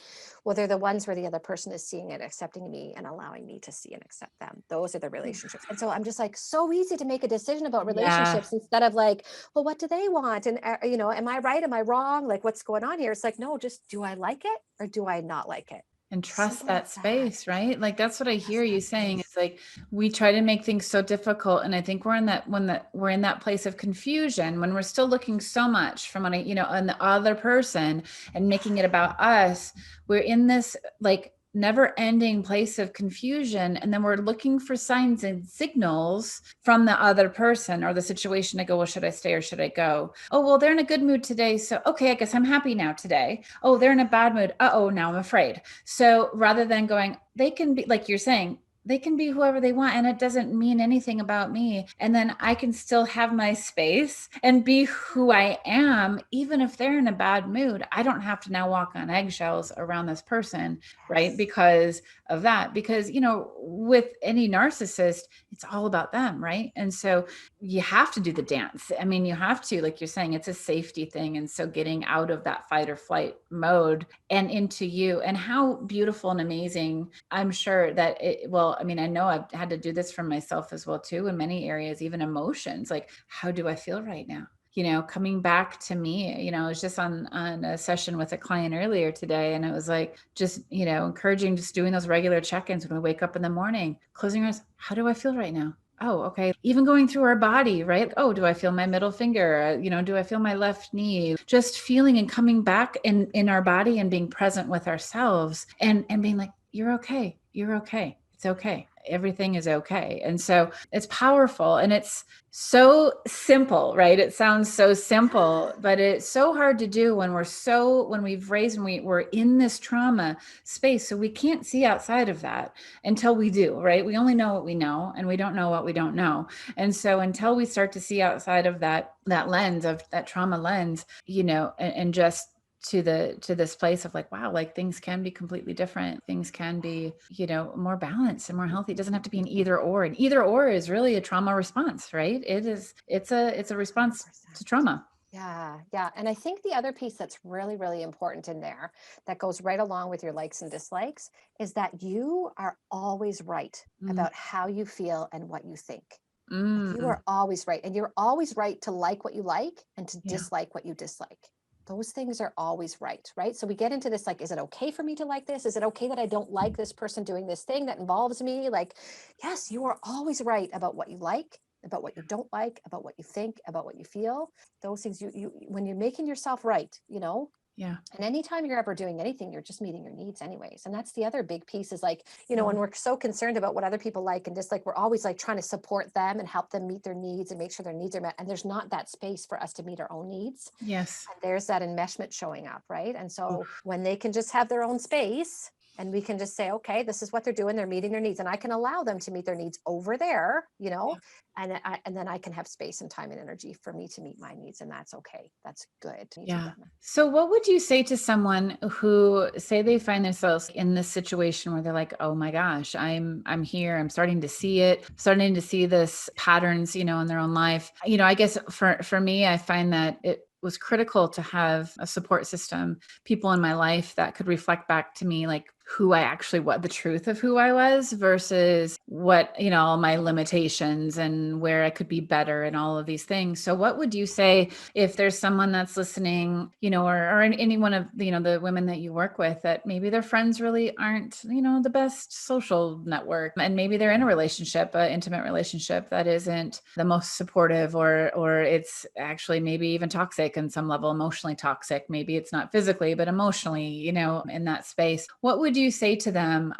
Well, they're the ones where the other person is seeing and accepting me and allowing me to see and accept them. Those are the relationships. And so I'm just like, so easy to make a decision about Yeah. relationships instead of like, well, what do they want? And, am I right? Am I wrong? Like, what's going on here? It's like, no, just do I like it or do I not like it? And trust Simple that as that. space, right? Like that's what I hear Trust you that saying. space. It's like we try to make things so difficult. And I think we're in that when that we're in that place of confusion when we're still looking so much from on the other person and making it about us. We're in this like never ending place of confusion. And then we're looking for signs and signals from the other person or the situation to go, well, should I stay or should I go? Oh, well, they're in a good mood today. So, okay, I guess I'm happy now today. Oh, they're in a bad mood. Uh-oh, now I'm afraid. So rather than going, they can be like you're saying, they can be whoever they want and it doesn't mean anything about me. And then I can still have my space and be who I am, even if they're in a bad mood. I don't have to now walk on eggshells around this person, right? Yes. Because of that. Because, with any narcissist, it's all about them, right? And so you have to do the dance. I mean, you have to, like you're saying, it's a safety thing. And so getting out of that fight or flight mode and into you and how beautiful and amazing. I'm sure that I mean, I know I've had to do this for myself as well too in many areas, even emotions. Like, how do I feel right now? Coming back to me, I was just on a session with a client earlier today, and it was like just, encouraging just doing those regular check-ins when we wake up in the morning, closing our eyes. How do I feel right now? Oh, okay. Even going through our body, right? Oh, do I feel my middle finger? Do I feel my left knee? Just feeling and coming back in our body and being present with ourselves and being like, you're okay. You're okay. It's okay. Everything is okay. And so it's powerful and it's so simple, right? It sounds so simple, but it's so hard to do when we've raised and we're in this trauma space. So we can't see outside of that until we do, right? We only know what we know and we don't know what we don't know. And so until we start to see outside of that lens of that trauma lens, and just to this place of like, wow, like things can be completely different. Things can be, more balanced and more healthy. It doesn't have to be an either or. And either or is really a trauma response, right? It's a response 100%. to trauma. Yeah, yeah. And I think the other piece that's really, really important in there that goes right along with your likes and dislikes is that you are always right Mm, about how you feel and what you think. Like you mm, are always right. And you're always right to like what you like and to yeah. dislike what you dislike. Those things are always right, right? So we get into this like, is it okay for me to like this? Is it okay that I don't like this person doing this thing that involves me? Like, yes, you are always right about what you like, about what you don't like, about what you think, about what you feel. Those things you when you're making yourself right, Yeah. and anytime you're ever doing anything, you're just meeting your needs anyways. And that's the other big piece is like, when So we're so concerned about what other people like and dislike, we're always like trying to support them and help them meet their needs and make sure their needs are met. And there's not that space for us to meet our own needs. yes. And there's that enmeshment showing up, right? And so Oof. when they can just have their own space and we can just say, okay, this is what they're doing, they're meeting their needs. And I can allow them to meet their needs over there, and then I can have space and time and energy for me to meet my needs. And that's okay. That's good. Me too, Yeah. Donna. So what would you say to someone who say they find themselves in this situation where they're like, "Oh my gosh, I'm here. I'm starting to see it, starting to see this patterns, in their own life." I guess for me, I find that it was critical to have a support system, people in my life that could reflect back to me like what the truth of who I was versus what, all my limitations and where I could be better and all of these things. So what would you say if there's someone that's listening, or any one of the women that you work with that maybe their friends really aren't, the best social network, and maybe they're in a relationship, an intimate relationship that isn't the most supportive, or it's actually maybe even toxic in some level, emotionally toxic. Maybe it's not physically, but emotionally, in that space. What would you say to them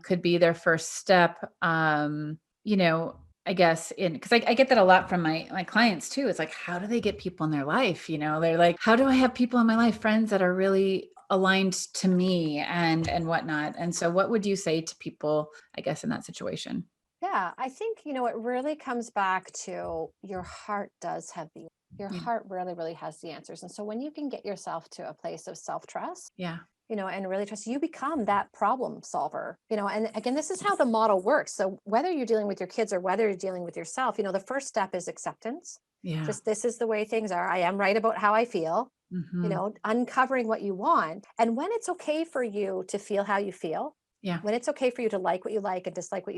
could be their first step? I guess because I get that a lot from my clients too. It's like, how do they get people in their life? They're like, how do I have people in my life, friends that are really aligned to me and whatnot? And so what would you say to people, I guess, in that situation? Yeah, I think, it really comes back to your heart does have your Yeah. heart really, really has the answers. And so when you can get yourself to a place of self-trust, Yeah. and really trust, you become that problem solver, and again, this is how the model works. So whether you're dealing with your kids or whether you're dealing with yourself, the first step is acceptance. Yeah. Just this is the way things are. I am right about how I feel, Hmm. uncovering what you want. And when it's okay for you to feel how you feel, Yeah. when it's okay for you to like what you like and dislike what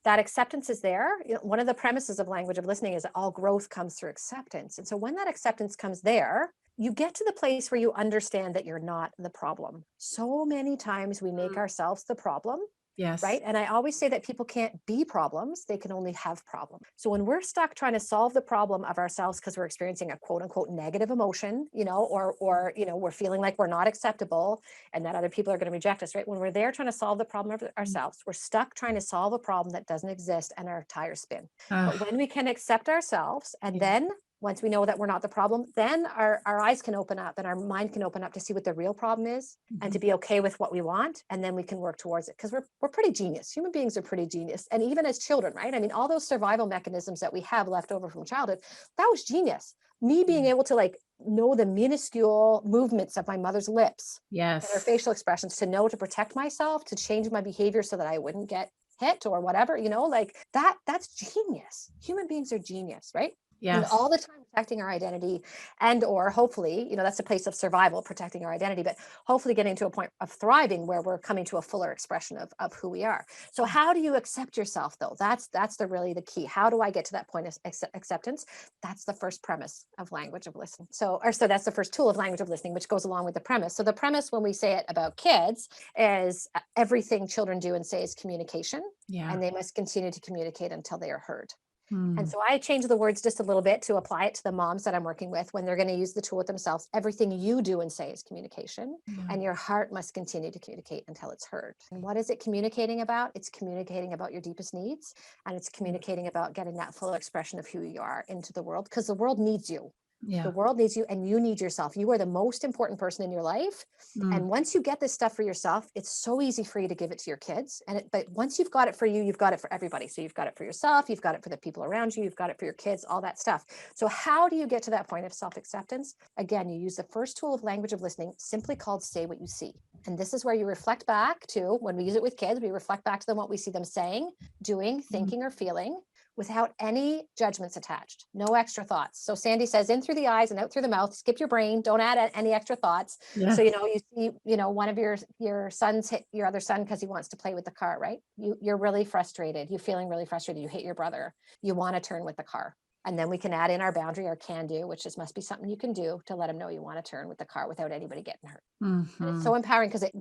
that acceptance is there. One of the premises of language of listening is that all growth comes through acceptance. And so when that acceptance comes there, you get to the place where you understand that you're not the problem. So many times we make ourselves the problem. Yes. Right. And I always say that people can't be problems. They can only have problems. So when we're stuck trying to solve the problem of ourselves because we're experiencing a quote unquote negative emotion, or, we're feeling like we're not acceptable and that other people are going to reject us, right? When we're there trying to solve the problem of ourselves, we're stuck trying to solve a problem that doesn't exist and our tires spin. But when we can accept ourselves and then once we know that we're not the problem, then our eyes can open up and our mind can open up to see what the real problem is and to be okay with what we want. And then we can work towards it because we're pretty genius. Human beings are pretty genius. And even as children, right? I mean, all those survival mechanisms that we have left over from childhood, that was genius. Me being able to like know the minuscule movements of my mother's lips and her facial expressions to know to protect myself, to change my behavior so that I wouldn't get hit or whatever, like that's genius. Human beings are genius, right? And Yes. all the time protecting our identity and or hopefully, that's a place of survival, protecting our identity, but hopefully getting to a point of thriving where we're coming to a fuller expression of who we are. So how do you accept yourself though? That's the key. How do I get to that point of acceptance? That's the first premise of language of listening. So that's the first tool of language of listening, which goes along with the premise. So the premise when we say it about kids is everything children do and say is communication, and they must continue to communicate until they are heard. And so I change the words just a little bit to apply it to the moms that I'm working with when they're going to use the tool with themselves. Everything you do and say is communication, and your heart must continue to communicate until it's heard. And what is it communicating about? It's communicating about your deepest needs, and it's communicating about getting that full expression of who you are into the world, because the world needs you. The world needs you and you need yourself. You are the most important person in your life. And once you get this stuff for yourself, it's so easy for you to give it to your kids. But once you've got it for you, you've got it for everybody. So you've got it for yourself, you've got it for the people around you, you've got it for your kids, all that stuff. So how do you get to that point of self-acceptance? Again, you use the first tool of language of listening, simply called say what you see. And this is where you reflect back to, when we use it with kids, we reflect back to them what we see them saying, doing, thinking, or feeling, without any judgments attached, no extra thoughts. So Sandy says in through the eyes and out through the mouth, skip your brain, don't add any extra thoughts. So, you see, one of your sons hit your other son because he wants to play with the car, right? You're really frustrated. You're feeling really frustrated. You hit your brother. You want to turn with the car. And then we can add in our boundary, our can do, which just must be something you can do to let them know you want to turn with the car without anybody getting hurt. And it's so empowering because it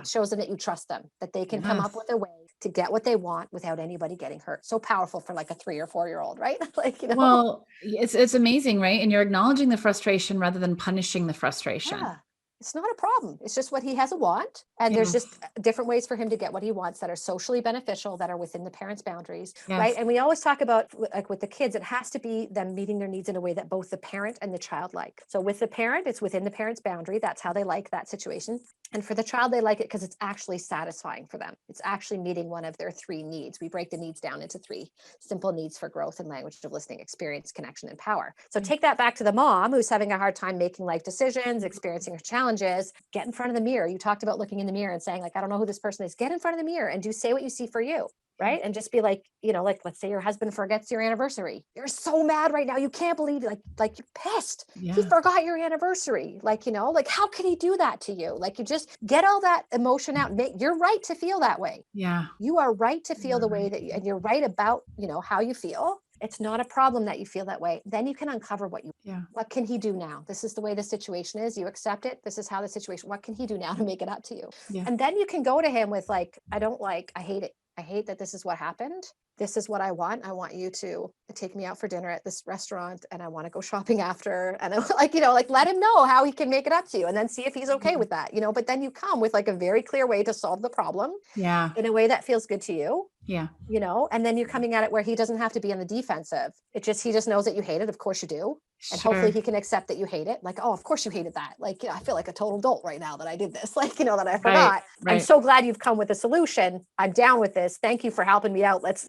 shows them that you trust them, that they can come up with a way to get what they want without anybody getting hurt. So powerful for like a 3 or 4 year old, right? Well, it's amazing, right? And you're acknowledging the frustration rather than punishing the frustration. Yeah. It's not a problem. It's just what he has a want. And there's just different ways for him to get what he wants that are socially beneficial, that are within the parents' boundaries, right? And we always talk about, like with the kids, it has to be them meeting their needs in a way that both the parent and the child like. So with the parent, it's within the parent's boundary. That's how they like that situation. And for the child, they like it because it's actually satisfying for them. It's actually meeting one of their 3 needs. We break the needs down into 3 simple needs for growth and language of listening: experience, connection, and power. So take that back to the mom who's having a hard time making life decisions, experiencing her challenges. Get in front of the mirror. You talked about looking in the mirror and saying, like, I don't know who this person is. Get in front of the mirror and say what you see for you. Right. And just be like, like, let's say your husband forgets your anniversary. You're so mad right now. You can't believe it. Like you're pissed. He forgot your anniversary. Like, like, how can he do that to you? Like, you just get all that emotion out. You're right to feel that way. Yeah. You are right to feel the way that and you're right about, how you feel. It's not a problem that you feel that way. Then you can uncover what can he do now? This is the way the situation is. You accept it. This is how the situation, what can he do now to make it up to you? And then you can go to him with like, I hate it. I hate that this is what happened. This is what I want. I want you to take me out for dinner at this restaurant and I want to go shopping after. And let him know how he can make it up to you and then see if he's okay with that, but then you come with like a very clear way to solve the problem in a way that feels good to you. And then you're coming at it where he doesn't have to be on the defensive. He just knows that you hate it. Of course you do. And hopefully he can accept that you hate it. Like, oh, of course you hated that. Like, I feel like a total dolt right now that I did this. Like, that I forgot. I'm so glad you've come with a solution. I'm down with this. Thank you for helping me out. Let's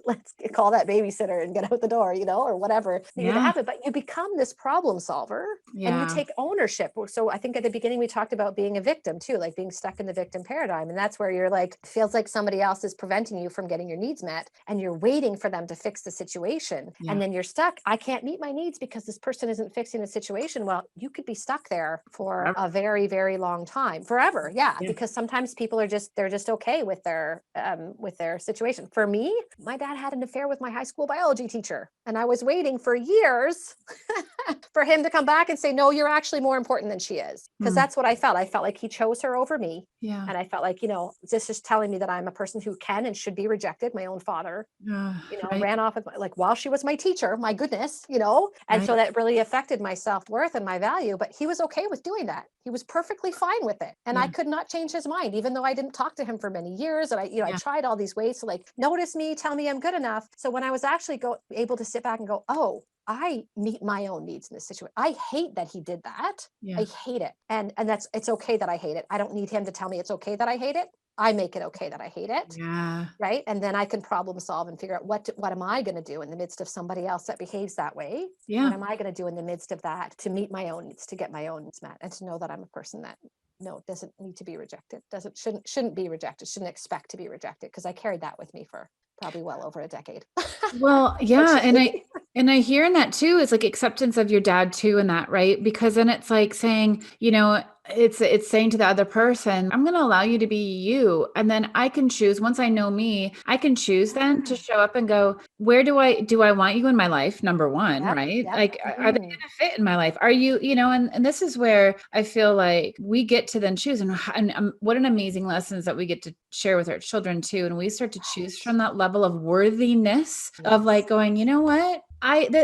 call that babysitter and get out the door, or whatever needed to happen. But you become this problem solver and you take ownership. So I think at the beginning we talked about being a victim too, like being stuck in the victim paradigm. And that's where you're like, it feels like somebody else is preventing you from getting your needs met, and you're waiting for them to fix the situation. Yeah. And then you're stuck. I can't meet my needs because this person isn't fixing the situation. Well, you could be stuck there for Forever. a very, very long time, forever. Yeah. Yeah. Because sometimes people are they're just okay with their situation. For me, my dad had an affair with my high school biology teacher, and I was waiting for years for him to come back and say, no, you're actually more important than she is. Because that's what I felt. I felt like he chose her over me. Yeah. And I felt like, this is telling me that I'm a person who can and should be rejected. My own father, Right. ran off with like while she was my teacher, my goodness, and Right. so that really affected my self-worth and my value. But he was okay with doing that. He was perfectly fine with it. And I Yeah. could not change his mind, even though I didn't talk to him for many years. And I Yeah. tried all these ways to like notice me, tell me I'm good enough. So when I was actually able to sit back and go, oh, I meet my own needs in this situation. I hate that he did that. Yeah. I hate it. And it's okay that I hate it. I don't need him to tell me it's okay that I hate it. I make it okay that I hate it. Yeah. Right. And then I can problem solve and figure out what am I going to do in the midst of somebody else that behaves that way? Yeah. What am I going to do in the midst of that to meet my own needs, to get my own needs met, and to know that I'm a person that doesn't need to be rejected, shouldn't be rejected, shouldn't expect to be rejected, because I carried that with me for probably well over a decade. Well, yeah, and I hear in that too, is like acceptance of your dad too in that, right? Because then it's like saying, it's saying to the other person, I'm going to allow you to be you. And then I can choose, once I know me, I can choose then to show up and go, where do I want you in my life? Number one, Yep, right? yep. Like, are they going to fit in my life? Are you, and this is where I feel like we get to then choose, and what an amazing lessons that we get to share with our children too. And we start to choose from that level of worthiness of like going, you know what?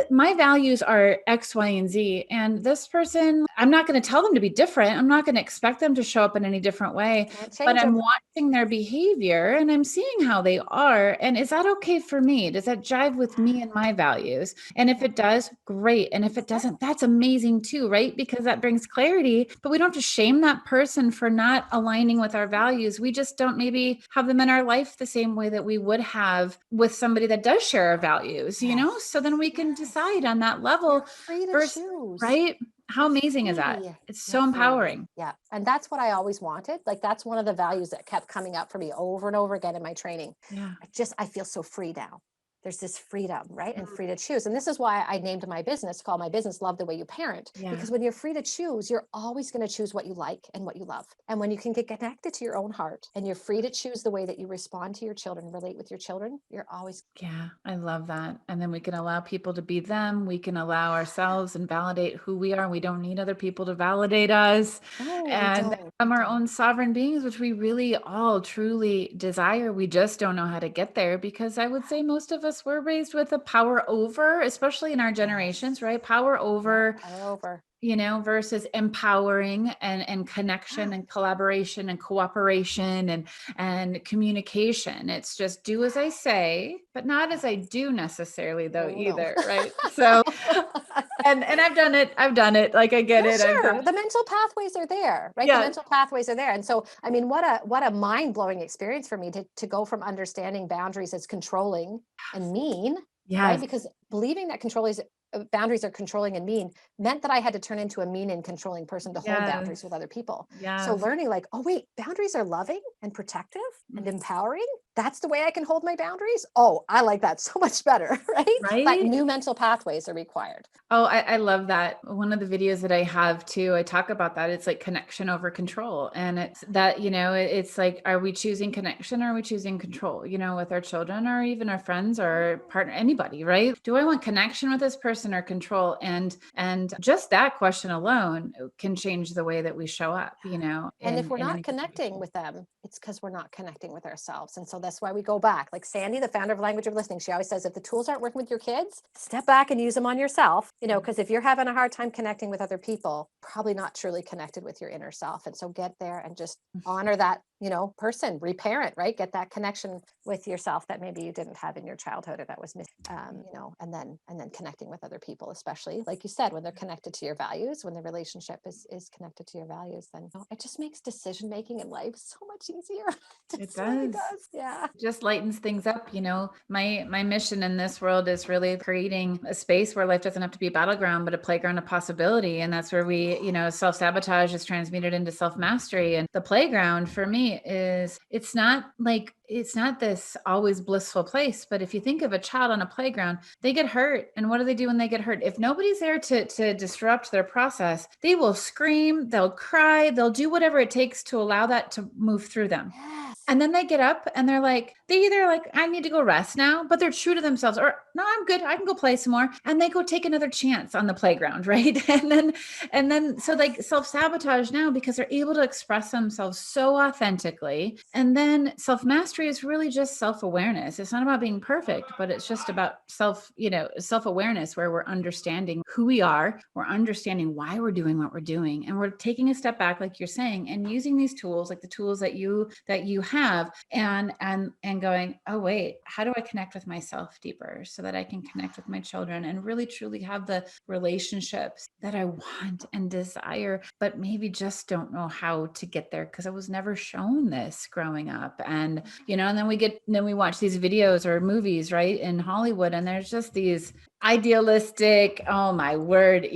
My values are X, Y, and Z. And this person, I'm not going to tell them to be different. I'm not going to expect them to show up in any different way, but I'm watching their behavior and I'm seeing how they are. And is that okay for me? Does that jive with me and my values? And if it does, great. And if it doesn't, that's amazing too, right? Because that brings clarity, but we don't have to shame that person for not aligning with our values. We just don't maybe have them in our life the same way that we would have with somebody that does share our values, So then we can decide on that level. You're free to versus, choose. right? How You're amazing is that? free. It's You're so empowering. free. Yeah. And that's what I always wanted. Like, that's one of the values that kept coming up for me over and over again in my training. Yeah. I feel so free now. There's this freedom, right? And free to choose. And this is why I named my business, called my business Love the Way You Parent. Yeah. Because when you're free to choose, you're always going to choose what you like and what you love. And when you can get connected to your own heart and you're free to choose the way that you respond to your children, relate with your children, you're always. Yeah, I love that. And then we can allow people to be them. We can allow ourselves and validate who we are. We don't need other people to validate us. And become our own sovereign beings, which we really all truly desire. We just don't know how to get there, because I would say most of us were raised with a power over, especially in our generations, right? Power over. Versus empowering and connection and collaboration and cooperation and communication. It's just do as I say, but not as I do necessarily though either. Right. So, and I've done it. Like I get it. Sure. The mental pathways are there, right? The mental pathways are there. And so, I mean, what a mind-blowing experience for me to go from understanding boundaries as controlling and mean, right? Because believing that boundaries are controlling and mean meant that I had to turn into a mean and controlling person to hold boundaries with other people. So learning like, oh wait, boundaries are loving and protective and empowering. That's the way I can hold my boundaries. Oh, I like that so much better, right? But new mental pathways are required. Oh, I love that. One of the videos that I have too, I talk about that. It's like connection over control. And it's that, it's like, are we choosing connection or are we choosing control, with our children or even our friends or partner, anybody, right? Do I want connection with this person or control? And just that question alone can change the way that we show up, And if we're not connecting with them, it's because we're not connecting with ourselves. And so that's why we go back. Like Sandy, the founder of Language of Listening, she always says, if the tools aren't working with your kids, step back and use them on yourself, because if you're having a hard time connecting with other people, probably not truly connected with your inner self. And so get there and just honor that, person, reparent, right? Get that connection with yourself that maybe you didn't have in your childhood or that was missing, and then connecting with other people, especially like you said, when they're connected to your values, when the relationship is connected to your values, then it just makes decision-making in life so much much easier. It Really does. does. Yeah. Just lightens things up. My mission in this world is really creating a space where life doesn't have to be a battleground, but a playground of possibility. And that's where we, self-sabotage is transmuted into self-mastery. And the playground for me is, it's not this always blissful place. But if you think of a child on a playground, they get hurt. And what do they do when they get hurt? If nobody's there to disrupt their process, they will scream, they'll cry, they'll do whatever it takes to allow that to move through them. Yes. And then they get up and they either I need to go rest now, but they're true to themselves, or no, I'm good, I can go play some more. And they go take another chance on the playground, right? And then so self-sabotage now because they're able to express themselves so authentically. And then self-mastery is really just self-awareness. It's not about being perfect, but it's just about self-awareness, where we're understanding who we are, we're understanding why we're doing what we're doing, and we're taking a step back, like you're saying, and using these tools, like the tools that you have, and going, oh wait, how do I connect with myself deeper so that I can connect with my children and really truly have the relationships that I want and desire, but maybe just don't know how to get there because I was never shown this growing up. And and then we watch these videos or movies, right, in Hollywood, and there's just these idealistic, oh my word,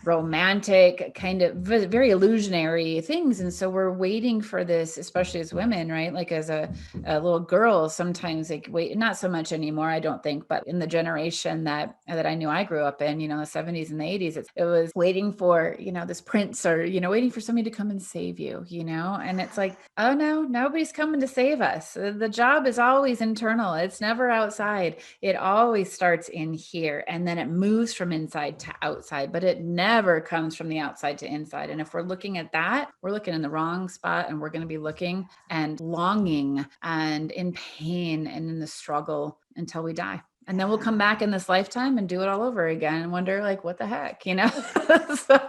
romantic kind of very illusionary things. And so we're waiting for this, especially as women, right? Like as a little girl, sometimes wait, not so much anymore, I don't think, but in the generation that I knew I grew up in, the 70s and the 80s, it was waiting for, this prince, or, waiting for somebody to come and save you, and it's like, oh no, nobody's coming to save us. The job is always internal. It's never outside. It always starts in here, and then it moves from inside to outside, but it never comes from the outside to inside. And if we're looking at that, we're looking in the wrong spot, and we're going to be looking and longing and in pain and in the struggle until we die. And then we'll come back in this lifetime and do it all over again and wonder, what the heck, So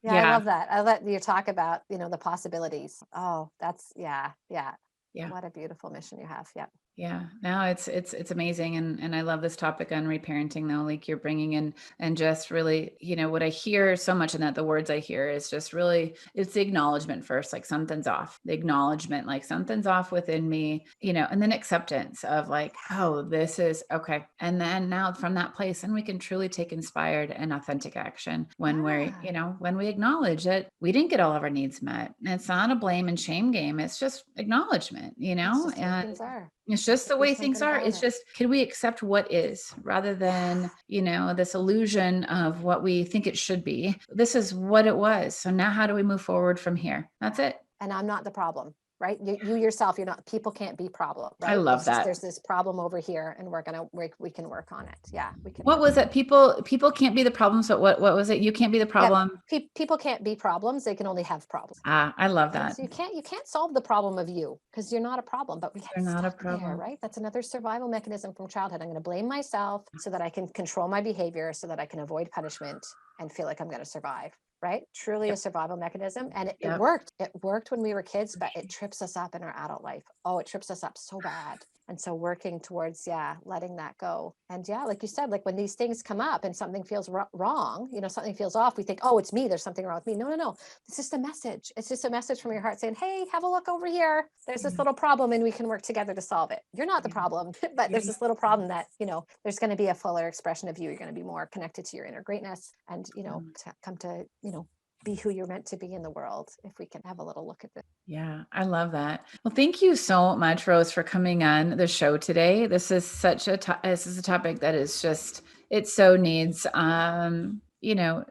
Yeah, I love that. I let you talk about, the possibilities. Oh, that's, yeah. What a beautiful mission you have. Yep. Yeah, no, it's amazing. And I love this topic on reparenting, though, like you're bringing in, and just really, what I hear so much in that, the words I hear is just really, it's the acknowledgement first, like something's off, the acknowledgement, like something's off within me, and then acceptance of oh, this is okay. And then now from that place, and we can truly take inspired and authentic action when when we acknowledge that we didn't get all of our needs met. And it's not a blame and shame game. It's just acknowledgement, and things are. it's just the way things are. It's just, can we accept what is, rather than, this illusion of what we think it should be? This is what it was. So now how do we move forward from here? That's it. And I'm not the problem, right? You yourself, you're not, people can't be problem, right? I love that. There's this problem over here, and we can work on it. Yeah. We can. What was it? People can't be the problem. So what was it? You can't be the problem. Yeah, people can't be problems. They can only have problems. I love that. So you can't solve the problem of you, because you're not a problem, but we get not a stuck problem. there, right? That's another survival mechanism from childhood. I'm going to blame myself so that I can control my behavior, so that I can avoid punishment and feel like I'm going to survive. Right? Truly a survival mechanism. And it worked. It worked when we were kids, but it trips us up in our adult life. Oh, it trips us up so bad. And so working towards, letting that go. And like you said, like when these things come up and something feels wrong, something feels off, we think, oh, it's me. There's something wrong with me. No. It's just a message. It's just a message from your heart saying, hey, have a look over here. There's this little problem, and we can work together to solve it. You're not the problem, but there's this little problem that, there's going to be a fuller expression of you. You're going to be more connected to your inner greatness, and, to come to, be who you're meant to be in the world, if we can have a little look at this. Yeah, I love that. Well, thank you so much, Rose, for coming on the show today. This is such a topic that is just, it so needs,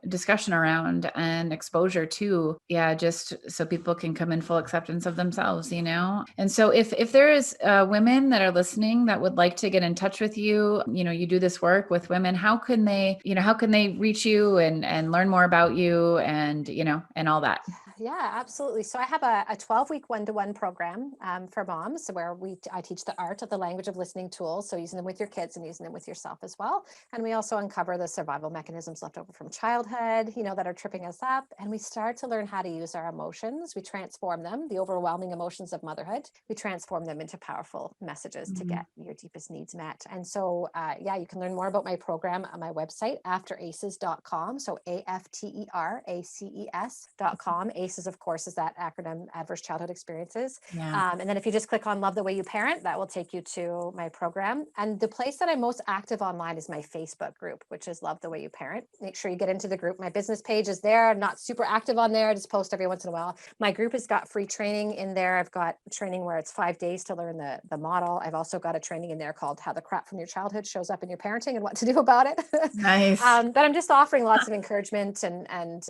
discussion around and exposure to, just so people can come in full acceptance of themselves, And so if there is women that are listening that would like to get in touch with you, you do this work with women, how can they reach you and learn more about you and, and all that? Yeah, absolutely. So I have a 12-week one-to-one program for moms, where I teach the art of the language of listening tools. So using them with your kids and using them with yourself as well. And we also uncover the survival mechanisms left over from from childhood, that are tripping us up. And we start to learn how to use our emotions. We transform them, the overwhelming emotions of motherhood. We transform them into powerful messages to get your deepest needs met. And so, you can learn more about my program on my website, afteraces.com. So AFTERACES.com. ACES, of course, is that acronym, Adverse Childhood Experiences. Yeah. And then if you just click on Love the Way You Parent, that will take you to my program. And the place that I'm most active online is my Facebook group, which is Love the Way You Parent. Make sure you get into the group. My business page is there. I'm not super active on there. I just post every once in a while. My group has got free training in there. I've got training where it's 5 days to learn the model. I've also got a training in there called How the Crap from Your Childhood Shows Up in Your Parenting and What to Do About It. Nice. But I'm just offering lots of encouragement and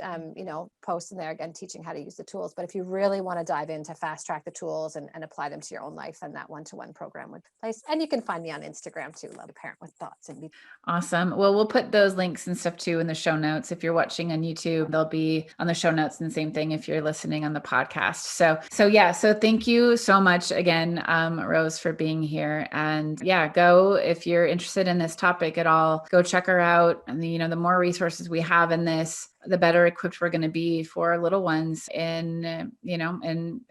posts in there, again, teaching how to use the tools. But if you really want to dive into fast track the tools and apply them to your own life, then that one-to-one program would place. And you can find me on Instagram too, Love a Parent with Thoughts. Awesome. Well, we'll put those links and stuff too in the show notes. If you're watching on YouTube, they'll be on the show notes, and same thing if you're listening on the podcast. So thank you so much again, Rose, for being here. And go, if you're interested in this topic at all, go check her out. And the more resources we have in this, the better equipped we're going to be for our little ones in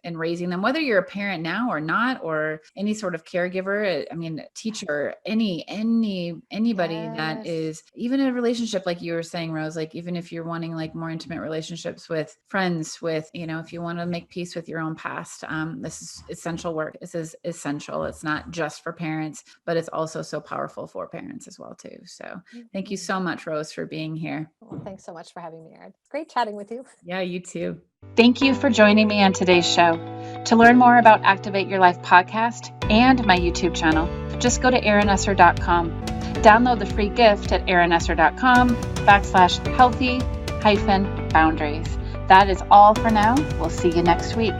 raising them, whether you're a parent now or not, or any sort of caregiver, teacher, anybody that is even in a relationship, like you were saying, Rose, like even if you're wanting like more intimate relationships with friends, with, if you want to make peace with your own past, this is essential work. This is essential. It's not just for parents, but it's also so powerful for parents as well too. So thank you so much, Rose, for being here. Well, thanks so much for having me, Erin. It's great chatting with you. Yeah, you too. Thank you for joining me on today's show. To learn more about Activate Your Life podcast and my YouTube channel, just go to erinesser.com. Download the free gift at erinesser.com/healthy-boundaries. That is all for now. We'll see you next week.